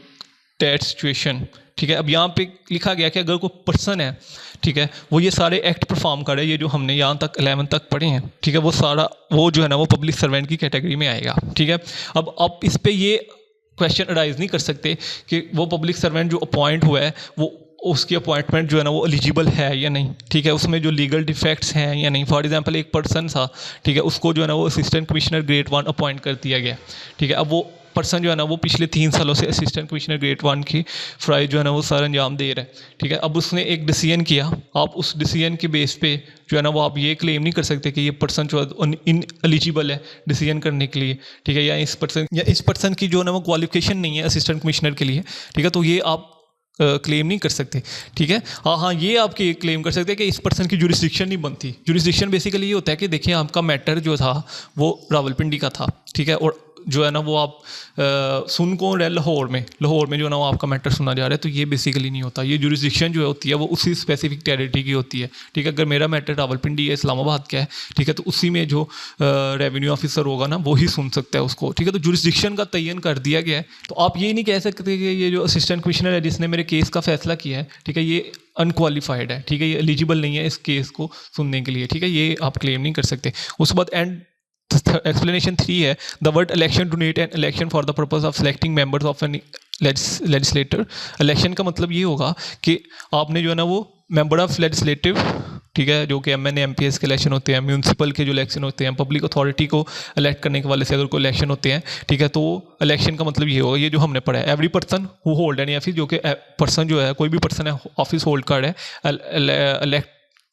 Speaker 1: that situation। ठीक है, अब यहाँ पे लिखा गया कि अगर कोई पर्सन है, ठीक है, वो ये सारे एक्ट परफॉर्म करे, ये जो हमने यहाँ तक 11th तक पढ़े हैं, ठीक है, वो सारा वो जो है ना वो पब्लिक सर्वेंट की कैटेगरी में आएगा। ठीक है, अब आप इस पे ये क्वेश्चन अराइज नहीं कर सकते कि वो पब्लिक सर्वेंट जो अपॉइंट हुआ है वो उसकी अपॉइंटमेंट जो है ना वो एलिजिबल है या नहीं। ठीक है, उसमें जो लीगल डिफेक्ट्स हैं या नहीं। फॉर एग्जांपल एक पर्सन था, ठीक है, उसको जो है ना वो असिस्टेंट कमिश्नर ग्रेड 1 अपॉइंट कर दिया गया। ठीक है, अब वो पर्सन जो है ना वो पिछले 3 सालों से असिस्टेंट कमिश्नर ग्रेड 1 की फ्राई जो है ना वो सारा अंजाम दे रहा है। ठीक है, अब उसने एक डिसीजन किया, आप उस डिसीजन के बेस पे जो है ना वो आप ये क्लेम नहीं कर सकते कि ये पर्सन जो है इन एलिजिबल है डिसीजन करने के लिए। ठीक है, या इस पर्सन की जो है ना वो क्वालिफिकेशन नहीं है असिस्टेंट कमिश्नर के लिए। ठीक है, तो ये आप क्लेम नहीं कर सकते। ठीक है, हाँ, ये आपके क्लेम कर सकते हैं कि इस पर्सन की जुरिस्डिक्शन नहीं बनती। जुरिस्डिक्शन बेसिकली ये होता है कि देखिए आपका मैटर जो था वो रावलपिंडी का था। ठीक है, और जो है ना वो आप सुन कौन रहे, लाहौर में जो है ना वो आपका मैटर सुना जा रहा है, तो ये बेसिकली नहीं होता। ये जुरिस्डिक्शन जो होती है वो उसी स्पेसिफिक टेरिटरी की होती है। ठीक है, अगर मेरा मैटर रावलपिंडी या इस्लामाबाद का है, ठीक है, तो उसी में जो रेवेन्यू ऑफिसर होगा ना वो ही सुन सकता है उसको। ठीक है, तो जुरिस्डिक्शन का तयन कर दिया गया है। तो आप ये नहीं कह सकते कि ये जो असिस्टेंट कमिश्नर है जिसने मेरे केस का फैसला किया है, ठीक है, ये अनक्वालिफाइड है, ठीक है, ये एलिजिबल नहीं है इस केस को सुनने के लिए। ठीक है, ये आप क्लेम नहीं कर सकते। उसके बाद एंड एक्सप्लेनेशन 3 है, the word election denote an election for the purpose of selecting members of an legislator. Election का मतलब ये होगा कि आपने जो है ना वो मेंबर ऑफ लेजिस्लेटिव, ठीक है, जो कि MNA MPS के इलेक्शन होते हैं, म्यूनसिपल के जो इलेक्शन होते हैं, पब्लिक अथॉरिटी को इलेक्ट करने के वाले से अगर कोई इलेक्शन होते हैं, ठीक है, तो इलेक्शन का मतलब ये होगा, ये जो हमने पढ़ा है, every person who hold any office, जो कि पर्सन जो है कोई भी पर्सन है ऑफिस होल्ड कर है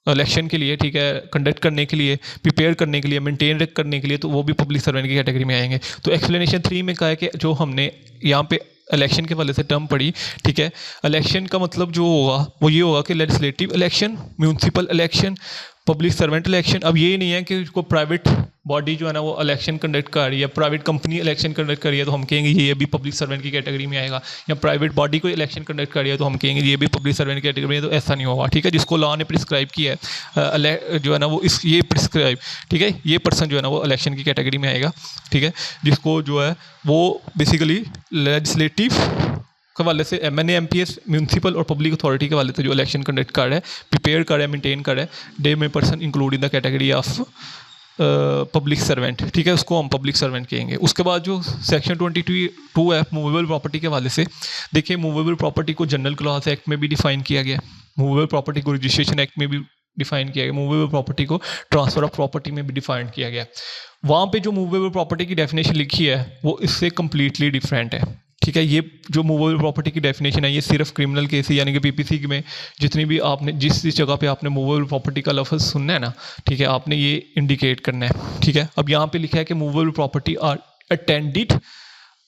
Speaker 1: इलेक्शन के लिए, ठीक है, कंडक्ट करने के लिए, प्रिपेयर करने के लिए, मेंटेन करने के लिए, तो वो भी पब्लिक सर्वेंट की कैटेगरी में आएंगे। तो एक्सप्लेनेशन 3 में कहा है कि जो हमने यहाँ पे इलेक्शन के वाले से टर्म पढ़ी, ठीक है, इलेक्शन का मतलब जो होगा वो ये होगा कि legislative election, municipal election, public servant election. अब ये नहीं है कि कोई प्राइवेट बॉडी जो है ना वो इलेक्शन कंडक्ट कर रही है, प्राइवेट कंपनी इलेक्शन कंडक्ट कर रही है तो हम कहेंगे ये भी पब्लिक सर्वेंट की कैटेगरी में आएगा, या प्राइवेट बॉडी को इलेक्शन कंडक्ट कर रही है तो हम कहेंगे ये भी पब्लिक सर्वेंट की कैटेगरी में, तो ऐसा नहीं होगा। ठीक है, जिसको लॉ ने प्रिस्क्राइब किया है जो है ना वो ये प्रिस्क्राइब, ठीक है, ये पर्सन जो है ना वो इलेक्शन की कैटेगरी में आएगा। ठीक है, जिसको जो है वो बेसिकली लेजिस्लेटिव के वाले से MNA MPS म्यूनसिपल और पब्लिक अथॉरिटी के वाले से जो इलेक्शन कंडक्ट कर रहा है, प्रिपेयर कर रहा है, मेंटेन कर रहा है, डे में person include in the category of public servant. ठीक है, उसको हम पब्लिक सर्वेंट कहेंगे। उसके बाद जो सेक्शन 22 है मूवेबल प्रॉपर्टी के वाले से, देखिए मूवेबल प्रॉपर्टी को जनरल क्लॉज एक्ट में भी डिफाइन किया गया है, मूवेबल प्रॉपर्टी को रजिस्ट्रेशन एक्ट में भी डिफाइन किया गया, मूवेबल प्रॉपर्टी को ट्रांसफ़र ऑफ प्रॉपर्टी में भी डिफाइन किया गया। वहाँ पे जो मूवेबल प्रॉपर्टी की डेफिनेशन लिखी है वो इससे कम्प्लीटली डिफरेंट है, ठीक है। ये जो मूवेबल प्रॉपर्टी की डेफिनेशन है ये सिर्फ क्रिमिनल केस यानी कि पीपीसी में जितनी भी आपने जिस जगह पे आपने मूवेबल प्रॉपर्टी का लफ्ज़ सुनना है ना, ठीक है, आपने ये इंडिकेट करना है, ठीक है। अब यहाँ पे लिखा है कि movable property are attended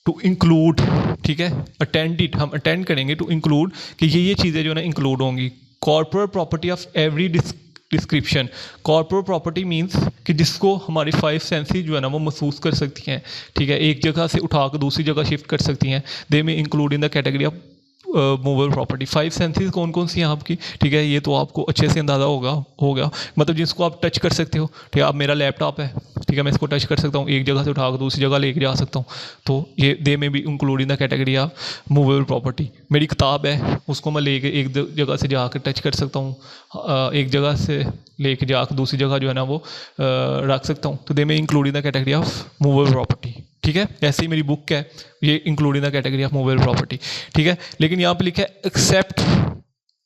Speaker 1: to include, ठीक है, अटेंडेड हम अटेंड करेंगे टू इंक्लूड कि ये चीज़ें जो है ना इंक्लूड होंगी। Corporate property of every description, corporate property means कि जिसको हमारी 5 सेंसेस जो है ना वो महसूस कर सकती हैं, ठीक है, एक जगह से उठा कर दूसरी जगह शिफ्ट कर सकती हैं। दे में include in the category of movable property. 5 senses कौन कौन सी हैं आपकी, ठीक है, ये तो आपको अच्छे से अंदाज़ा होगा मतलब जिसको आप टच कर सकते हो, ठीक है। अब मेरा लैपटॉप है, ठीक है, मैं इसको टच कर सकता हूँ, एक जगह से उठा कर दूसरी जगह लेके जा सकता हूँ, तो ये दे में भी include in the category of movable property. मेरी किताब है, उसको मैं लेके एक जगह से जाकर टच कर सकता हूँ, एक जगह से लेके जाकर दूसरी जगह जो है ना वो रख सकता हूँ, तो दे में include in the category of movable property, ठीक है। ऐसे ही मेरी बुक है, ये include in the category of movable property, ठीक है। लेकिन यहाँ पे लिखा है एक्सेप्ट,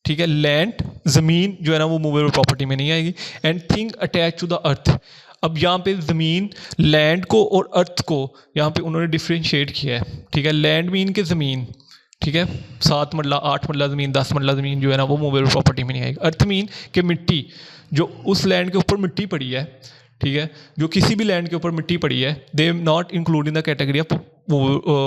Speaker 1: ठीक है, लैंड ज़मीन जो है ना वो मूवेबल प्रॉपर्टी में नहीं आएगी। And thing attach to the earth, अब यहाँ पे ज़मीन, लैंड को और अर्थ को यहाँ पे उन्होंने डिफ्रेंशिएट किया है, ठीक है। लैंड मीन के ज़मीन, ठीक है, 7 मरला 8 मरला ज़मीन 10 मरला ज़मीन जो है ना वो मूवेबल प्रॉपर्टी में नहीं आएगी। अर्थ मीन के मिट्टी, जो उस लैंड के ऊपर मिट्टी पड़ी है, ठीक है, जो किसी भी लैंड के ऊपर मिट्टी पड़ी है, they not include in the category of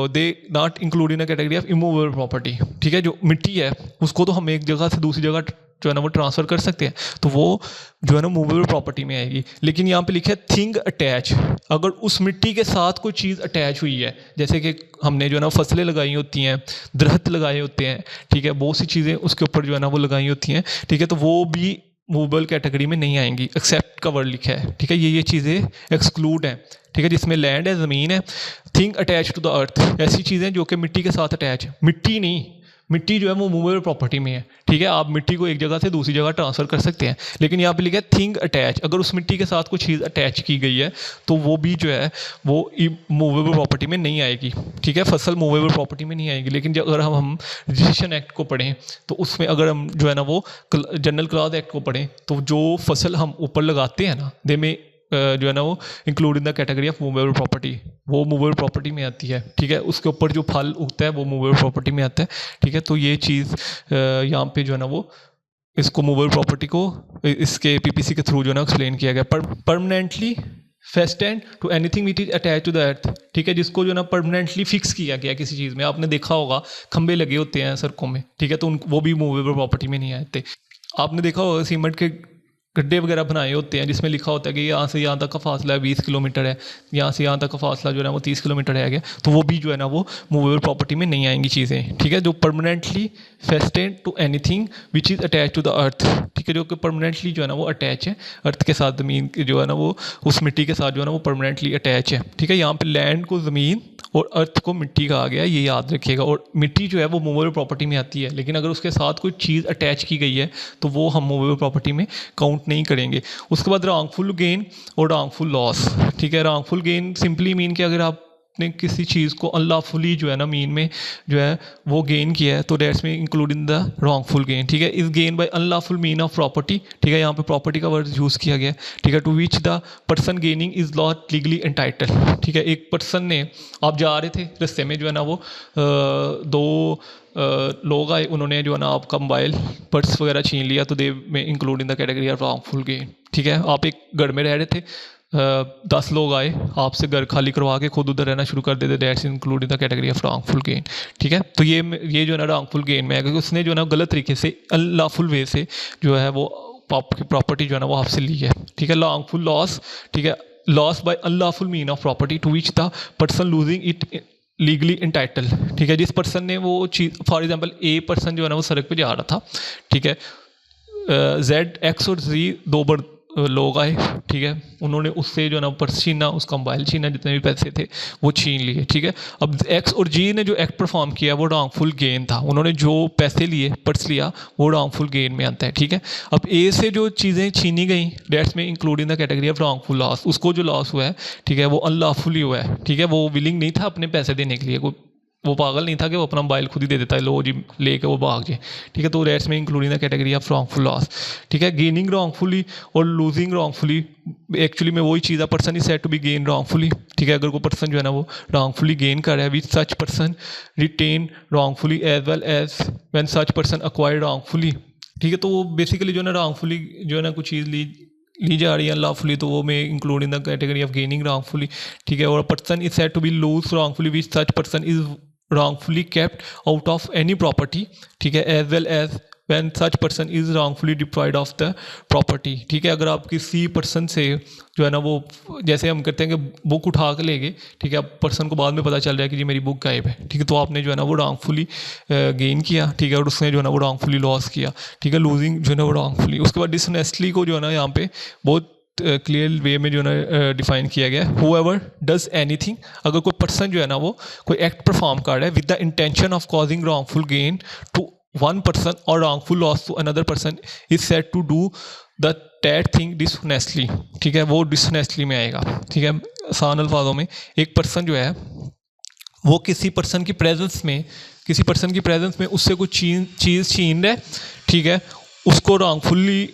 Speaker 1: they not include in the category of immovable property, ठीक है। जो मिट्टी है उसको तो हम एक जगह से दूसरी जगह जो है ना वो ट्रांसफ़र कर सकते हैं, तो वो जो है ना मूवेबल प्रॉपर्टी में आएगी। लेकिन यहाँ पे लिखा है थिंग अटैच, अगर उस मिट्टी के साथ कोई चीज़ अटैच हुई है, जैसे कि हमने जो है ना फसलें लगाई होती हैं, दरख्त लगाए होते हैं, ठीक है, बहुत सी चीज़ें उसके ऊपर जो है ना वो लगाई होती हैं, ठीक है, तो वो भी मूवेबल कैटेगरी में नहीं आएंगी। एक्सेप्ट का वर्ड लिखा है, ठीक है, ये चीज़ें एक्सक्लूड हैं, ठीक है, जिसमें लैंड है, ज़मीन है। Thing attach to the earth, ऐसी चीज़ें जो कि मिट्टी के साथ अटैच है, मिट्टी नहीं, मिट्टी जो है वो मूवेबल प्रॉपर्टी में है, ठीक है। आप मिट्टी को एक जगह से दूसरी जगह ट्रांसफ़र कर सकते हैं, लेकिन यहाँ पे लिखा है थिंग अटैच, अगर उस मिट्टी के साथ कोई चीज़ अटैच की गई है तो वो भी जो है वो मूवेबल प्रॉपर्टी में नहीं आएगी, ठीक है। फसल मूवेबल प्रॉपर्टी में नहीं आएगी। लेकिन अगर हम रजिस्ट्रेशन एक्ट को पढ़ें तो उसमें अगर हम जो है ना वो जनरल क्लॉज एक्ट को पढ़ें तो जो फसल हम ऊपर लगाते हैं ना, दे में जो है ना वो include in the category of movable property, वो मूवेबल प्रॉपर्टी में आती है, ठीक है। उसके ऊपर जो फल उगता है वो मूवेबल प्रॉपर्टी में आता है, ठीक है। तो ये चीज़ यहाँ पे जो है ना वो इसको मूवेबल प्रॉपर्टी को इसके पीपीसी के थ्रू जो है ना एक्सप्लेन किया गया। Permanently fastened to anything which is attach to the earth, ठीक है, जिसको जो है ना परमानेंटली फिक्स किया गया किसी चीज़ में। आपने देखा होगा खंबे लगे होते हैं सड़कों में, ठीक है, तो वो भी मूवेबल प्रॉपर्टी में नहीं आते। आपने देखा होगा सीमेंट के गड्ढे वगैरह बनाए होते हैं जिसमें लिखा होता है कि यहाँ से यहाँ तक का फासला है 20 किलोमीटर है, यहाँ से यहाँ तक का फासला जो है ना वो 30 किलोमीटर है गया, तो वो भी जो है ना वो मूवेबल प्रॉपर्टी में नहीं आएंगी चीज़ें, ठीक है। जो permanently fastened to anything which is attach to the earth, ठीक है, जो कि परमानेंटली जो है ना वो अटैच है अर्थ के साथ, ज़मीन जो है ना वो उस मिट्टी के साथ जो है ना वो परमानेंटली अटैच है, ठीक है। यहाँ पर लैंड को ज़मीन और अर्थ को मिट्टी कहा गया, ये याद रखिएगा। और मिट्टी जो है वो मूवेबल प्रॉपर्टी में आती है, लेकिन अगर उसके साथ कोई चीज़ अटैच की गई है तो वो हम मूवेबल प्रॉपर्टी में काउंट नहीं करेंगे। उसके बाद रॉन्गफुल गेन और रॉन्गफुल लॉस, ठीक है। रॉन्गफुल गेन सिंपली मीन कि अगर आपने किसी चीज़ को अनलॉफुली जो है ना मीन में जो है वो गेन किया है तो डेट्स में include in the wrongful gain, ठीक है। इस gain by unlawful mean of property, ठीक है, यहाँ पे प्रॉपर्टी का वर्ड यूज़ किया गया, ठीक है। To which the person gaining is not legally entitle, ठीक है। एक पर्सन ने, आप जा रहे थे रास्ते में जो है ना वो दो लोग आए, उन्होंने जो है ना आपका मोबाइल पर्स वगैरह छीन लिया, तो दे में include in the category of wrongful gain, ठीक है। आप एक घर में रह रहे थे, 10 लोग आए आपसे घर खाली करवा के खुद उधर रहना शुरू कर देते, that's include in the category of wrongful gain, ठीक है। तो ये जो है ना रॉन्गफुल गेन में है क्योंकि उसने जो है ना गलत तरीके से अनलॉफुल वे से जो है वो आपकी प्रॉपर्टी जो है ना वो आपसे ली है, ठीक है। रॉन्गफुल लॉस, ठीक है, loss by unlawful mean of property to which the person losing it legally entitle, ठीक है। जिस पर्सन ने वो चीज़, फॉर एग्जांपल ए पर्सन जो है ना वो सड़क पे जा रहा था, ठीक है, जेड एक्स और जी दो लोग आए, ठीक है, उन्होंने उससे जो है ना पर्स छीना, उसका मोबाइल छीना, जितने भी पैसे थे वो छीन लिए, ठीक है। अब एक्स और जी ने जो एक्ट परफॉर्म किया वो रॉन्गफुल गेन था, उन्होंने जो पैसे लिए, पर्स लिया, वो रॉन्गफुल गेन में आता है, ठीक है। अब ए से जो चीज़ें छीनी गई डेट्स में include in the category of wrongful loss, उसको जो लॉस हुआ है, ठीक है, वो अनलॉफुली हुआ है, ठीक है, वो विलिंग नहीं था अपने पैसे देने के लिए, कोई वो पागल नहीं था कि वो अपना मोबाइल खुद ही दे देता है, लो जी लेके वो भाग जाए, ठीक है। तो दैट्स में including the category of wrongful loss, ठीक है। गेनिंग रॉन्गफुली और लूजिंग रॉन्गफुली, एक्चुअली में वही चीज़ है, person is said to be gain wrongfully, ठीक है। अगर कोई पर्सन जो है ना वो रॉन्गफुली गेन कर रहा है, which such person retain wrongfully as well as when such person acquired wrongfully, ठीक है। तो वो बेसिकली जो है ना रॉन्गफुली जो है ना कुछ चीज़ ली जा रही है अनलॉफुली, तो वो में include in the category of gaining wrongfully, ठीक है। और person is said to be lose wrongfully which such person is wrongfully kept out of any property, ठीक है, as well as when such person is wrongfully deprived of the property, ठीक है। अगर आप किसी पर्सन से जो है ना वो, जैसे हम करते हैं कि बुक उठा के ले गए, ठीक है, अब पर्सन को बाद में पता चल रहा है कि जी मेरी बुक गायब है, ठीक है, तो आपने जो है ना वो रॉन्गफुली गेन किया, ठीक है, और उसने जो है ना वो रॉन्गफुली लॉस किया, ठीक है, लूजिंग जो है ना वो रॉन्गफुली। उसके बाद डिसऑनेस्टली को जो है ना यहाँ पे बहुत क्लियर वे में जो है ना डिफाइन किया गया है। हूएवर डज एनीथिंग, अगर कोई पर्सन जो है ना वो कोई एक्ट परफॉर्म कर रहा है with the intention of causing wrongful gain to one person or wrongful loss to another person, is said to do the that thing dishonestly, ठीक है, वो डिसऑनेस्टली में आएगा, ठीक है। आसान अल्फाजों में एक पर्सन जो है वो किसी पर्सन की प्रेजेंस में उससे कुछ चीज़ छीन रहा है, ठीक है, उसको रॉन्गफुली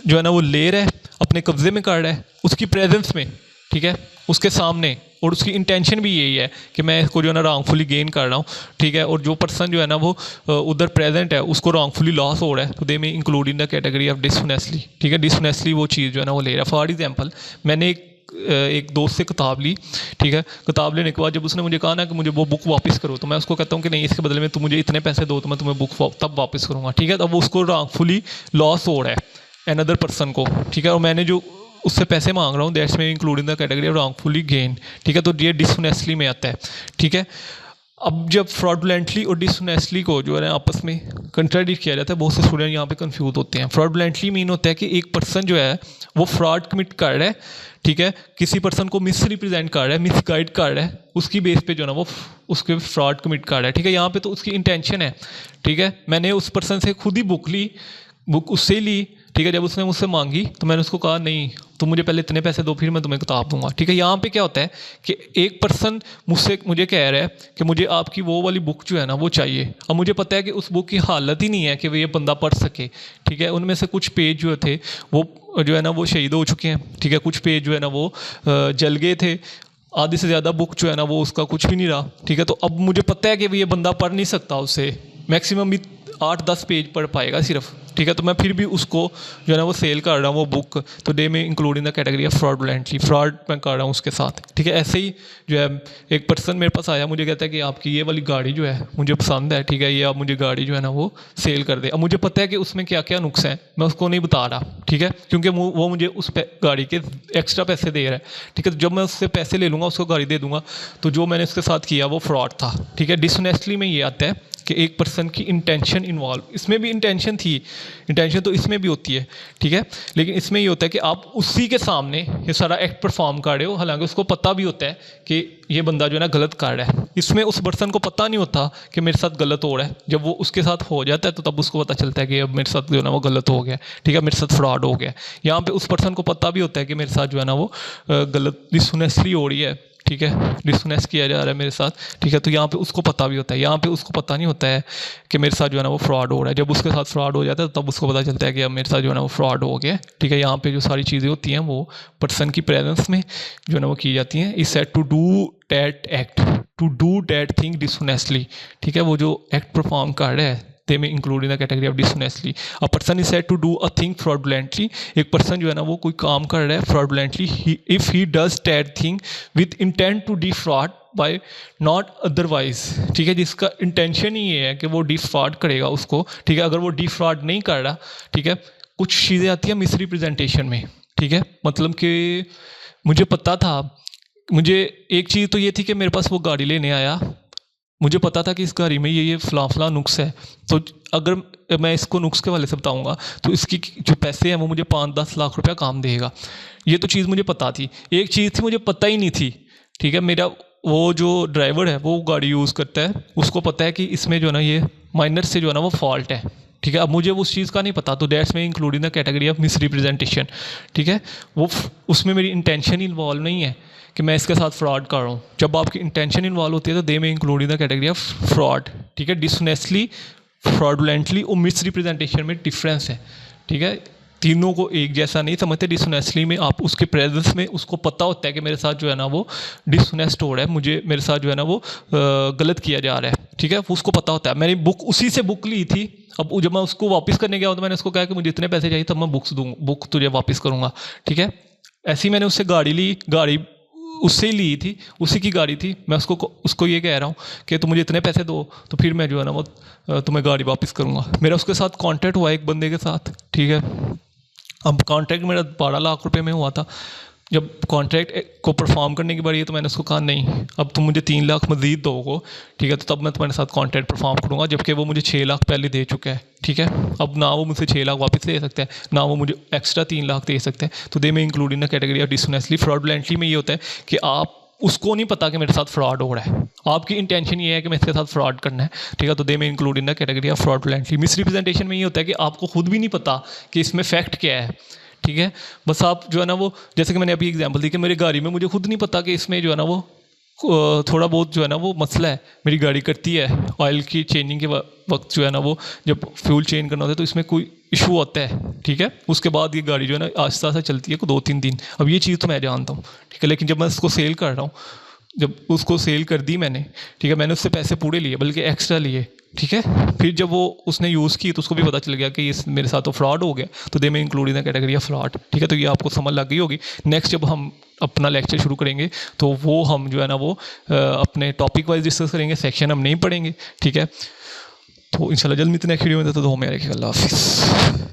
Speaker 1: जो है ना वो ले रहा है, अपने कब्जे में कर रहा है उसकी प्रेजेंस में, ठीक है, उसके सामने, और उसकी इंटेंशन भी यही है कि मैं इसको जो है ना रॉन्गफुली गेन कर रहा हूँ, ठीक है। और जो पर्सन जो है ना वो उधर प्रेजेंट है उसको रॉन्गफुली लॉस हो रहा है, तो दे में include in the category of dishonestly, ठीक है। डिसऑनेस्टली वो चीज़ जो है ना वो ले रहा है। फॉर एग्जाम्पल मैंने एक दोस्त से किताब ली, ठीक है, किताब लेने के बाद जब उसने मुझे कहा ना कि मुझे वो बुक वापस करो, तो मैं उसको कहता हूँ कि नहीं, इसके बदले में तुम मुझे इतने पैसे दो तो मैं तुम्हें बुक तब वापस करूँगा, ठीक है। तब वो उसको रॉन्गफुली लॉस हो रहा है अनदर पर्सन को, ठीक है, और मैंने जो उससे पैसे मांग रहा हूँ दैट्स में include in the category of wrongfully gain, ठीक है। तो ये डिसऑनेस्टली में आता है, ठीक है। अब जब फ्रॉडुलेंटली और डिसऑनेस्टली को जो है ना आपस में कंट्राडिक्ट किया जाता है, बहुत से स्टूडेंट यहाँ पे कंफ्यूज होते हैं। फ्रॉडुलेंटली मीन होता है कि एक पर्सन जो है वो फ्रॉड कमिट कर रहा है, ठीक है, किसी पर्सन को मिस रिप्रेजेंट कर रहा है, मिस गाइड कर रहा है, उसकी बेस पे जो है ना वो उसके फ्रॉड कमिट कर रहा है, ठीक है। यहाँ पे तो उसकी इंटेंशन है, ठीक है, मैंने उस पर्सन से खुद ही बुक उससे ही ली, ठीक है। जब उसने मुझसे मांगी तो मैंने उसको कहा नहीं, तुम मुझे पहले इतने पैसे दो फिर मैं तुम्हें किताब दूंगा, ठीक है। यहाँ पे क्या होता है कि एक पर्सन मुझे कह रहा है कि मुझे आपकी वो वाली बुक जो है ना वो चाहिए। अब मुझे पता है कि उस बुक की हालत ही नहीं है कि वो ये बंदा पढ़ सके, ठीक है। उनमें से कुछ पेज जो थे वो जो है ना वो शहीद हो चुके हैं, ठीक है, कुछ पेज जो है ना वो जल गए थे, आधी से ज़्यादा बुक जो है ना वो उसका कुछ भी नहीं रहा, ठीक है। तो अब मुझे पता है कि ये बंदा पढ़ नहीं सकता, उससे मैक्सिमम भी 8-10 पेज पढ़ पाएगा सिर्फ, ठीक है। तो मैं फिर भी उसको जो है ना वो सेल कर रहा हूँ वो बुक, तो डे में include in the category of fraudulently, fraud मैं कर रहा हूँ उसके साथ, ठीक है। ऐसे ही जो है एक पर्सन मेरे पास आया, मुझे कहता है कि आपकी ये वाली गाड़ी जो है मुझे पसंद है, ठीक है, ये आप मुझे गाड़ी जो है ना वो सेल कर दे। अब मुझे पता है कि उसमें क्या क्या नुक्स हैं, मैं उसको नहीं बता रहा, ठीक है, क्योंकि वो मुझे उस गाड़ी के एक्स्ट्रा पैसे दे रहा है, ठीक है। जब मैं उससे पैसे ले लूँगा उसको गाड़ी दे दूँगा, तो जो मैंने उसके साथ किया वो फ्रॉड था, ठीक है। डिसऑनेस्टली में ये आता है कि एक पर्सन की इंटेंशन इन्वॉल्व, इसमें भी इंटेंशन थी, इंटेंशन तो इसमें भी होती है, ठीक है, लेकिन इसमें ये होता है कि आप उसी के सामने ये सारा एक्ट परफॉर्म कर रहे हो, हालांकि उसको पता भी होता है कि ये बंदा जो है ना गलत कर रहा है। इसमें उस पर्सन को पता नहीं होता कि मेरे साथ गलत हो रहा है, जब वो उसके साथ हो जाता है तो तब उसको पता चलता है कि अब मेरे साथ जो है ना वो गलत हो गया, ठीक है, मेरे साथ फ्रॉड हो गया। यहाँ पे उस पर्सन को पता भी होता है कि मेरे साथ जो है ना वो गलत डिसऑनेस्टली हो रही है, ठीक है, डिसऑनेस्ट किया जा रहा है मेरे साथ, ठीक है। तो यहाँ पे उसको पता भी होता है, यहाँ पे उसको पता नहीं होता है कि मेरे साथ जो है ना वो फ्रॉड हो रहा है। जब उसके साथ फ्रॉड हो जाता है तब उसको पता चलता है कि अब मेरे साथ जो है ना वो फ्रॉड हो गया, ठीक है। यहाँ पे जो सारी चीज़ें होती हैं वो पर्सन की प्रेजेंस में जो है ना वो की जाती हैं। Is said to do that act, to do that thing dishonestly, ठीक है, वो जो एक्ट परफॉर्म कर रहा है they may include in the category of dishonestly. A person is said to do a thing fraudulently. एक पर्सन जो है ना वो कोई काम कर रहा है fraudulently, if he does that thing with intent to defraud by not otherwise, ठीक है, जिसका इंटेंशन ही ये है कि वो डिफ्रॉड करेगा उसको, ठीक है। अगर वो डिफ्रॉड नहीं कर रहा, ठीक है, कुछ चीज़ें आती हैं मिसरिप्रेजेंटेशन में, ठीक है, मतलब कि मुझे पता था, मुझे एक चीज़ तो ये थी कि मेरे पास वो गाड़ी लेने आया, मुझे पता था कि इस गाड़ी में ये फला नुक्स है, तो अगर मैं इसको नुक्स के वाले से बताऊंगा तो इसकी जो पैसे हैं वो मुझे 5-10 लाख रुपया काम देगा। ये तो चीज़ मुझे पता थी। एक चीज़ थी मुझे पता ही नहीं थी, ठीक है, मेरा वो जो ड्राइवर है वो गाड़ी यूज़ करता है, उसको पता है कि इसमें जो है ना ये माइनर से जो है ना वो फॉल्ट है, ठीक है। अब मुझे उस चीज़ का नहीं पता, तो दैट्स में include in the category of miss representation. ठीक है, वो उसमें मेरी इंटेंशन इन्वॉल्व नहीं है कि मैं इसके साथ फ्रॉड कर रहा हूँ। जब आपकी इंटेंशन इन्वॉल्व होती है तो दे में include in the category of fraud. ठीक है, डिसऑनेस्टली, फ्रॉडुलेंटली और मिस रिप्रेजेंटेशन में डिफरेंस है। ठीक है, तीनों को एक जैसा नहीं समझते। डिसऑनेस्टली में आप उसके प्रेजेंस में उसको पता होता है कि मेरे साथ जो है ना वो डिसऑनेस्ट हो रहा है, मुझे मेरे साथ जो है ना वो गलत किया जा रहा है। ठीक है, उसको पता होता है। मैंने बुक उसी से बुक ली थी। अब जब मैं उसको वापस करने गया तो मैंने उसको कहा कि मुझे इतने पैसे चाहिए, तब मैं बुक तुझे वापस करूँगा। ठीक है, ऐसे ही मैंने उससे गाड़ी ली, गाड़ी उससे ही ली थी, उसी की गाड़ी थी। मैं उसको ये कह रहा हूँ कि तुम मुझे इतने पैसे दो तो फिर मैं जो है ना वो तुम्हें गाड़ी वापस करूँगा। मेरा उसके साथ कॉन्टैक्ट हुआ एक बंदे के साथ। ठीक है, अब कॉन्ट्रैक्ट मेरा 12 लाख रुपए में हुआ था। जब कॉन्ट्रैक्ट को परफॉर्म करने की बारी है तो मैंने उसको कहा नहीं, अब तुम मुझे 3 लाख मज़ीद दोगे, ठीक है, तो तब मैं तुम्हारे साथ कॉन्ट्रैक्ट परफॉर्म करूँगा। जबकि वो मुझे 6 लाख पहले दे चुका है। ठीक है, अब ना वो मुझसे 6 लाख वापस दे सकता है, ना वो मुझे एक्स्ट्रा 3 लाख दे सकते हैं। तो दे में include in the category of dishonestly. Fraudulently में ये होता है कि आप उसको नहीं पता कि मेरे साथ फ्रॉड हो रहा है, आपकी इंटेंशन ये है कि मैं इसके साथ फ्रॉड करना है। ठीक है, तो दे में include in the category of fraudulently. Misrepresentation में ये होता है कि आपको खुद भी नहीं पता कि इसमें फैक्ट क्या है। ठीक है, बस आप जो है ना वो, जैसे कि मैंने अभी एग्जांपल दी कि मेरी गाड़ी में मुझे खुद नहीं पता कि इसमें जो है ना वो थोड़ा बहुत जो है ना वो मसला है। मेरी गाड़ी करती है ऑयल की चेंजिंग के वक्त जो है ना वो, जब फ्यूल चेंज करना होता है तो इसमें कोई इशू होता है। ठीक है, उसके बाद ये गाड़ी जो है ना आहिस्ता आहिस्ता चलती है 2-3 दिन। अब ये चीज़ तो मैं जानता हूँ। ठीक है, लेकिन जब मैं उसको सेल कर रहा हूँ, जब उसको सेल कर दी मैंने, ठीक है, मैंने उससे पैसे पूरे लिए बल्कि एक्स्ट्रा लिए। ठीक है, फिर जब वो उसने यूज़ की तो उसको भी पता चल गया कि इस मेरे साथ तो फ्रॉड हो गया, तो दे में include in the category of fraud. ठीक है, तो ये आपको समझ लग गई होगी। नेक्स्ट जब हम अपना लेक्चर शुरू करेंगे तो वो हम जो है ना वो अपने टॉपिक वाइज डिस्कस करेंगे, सेक्शन हम नहीं पढ़ेंगे। ठीक है, तो इंशाल्लाह जल्द मिलते हैं नेक्स्ट वीडियो में। तो मेरे अल्लाह हाफिज़।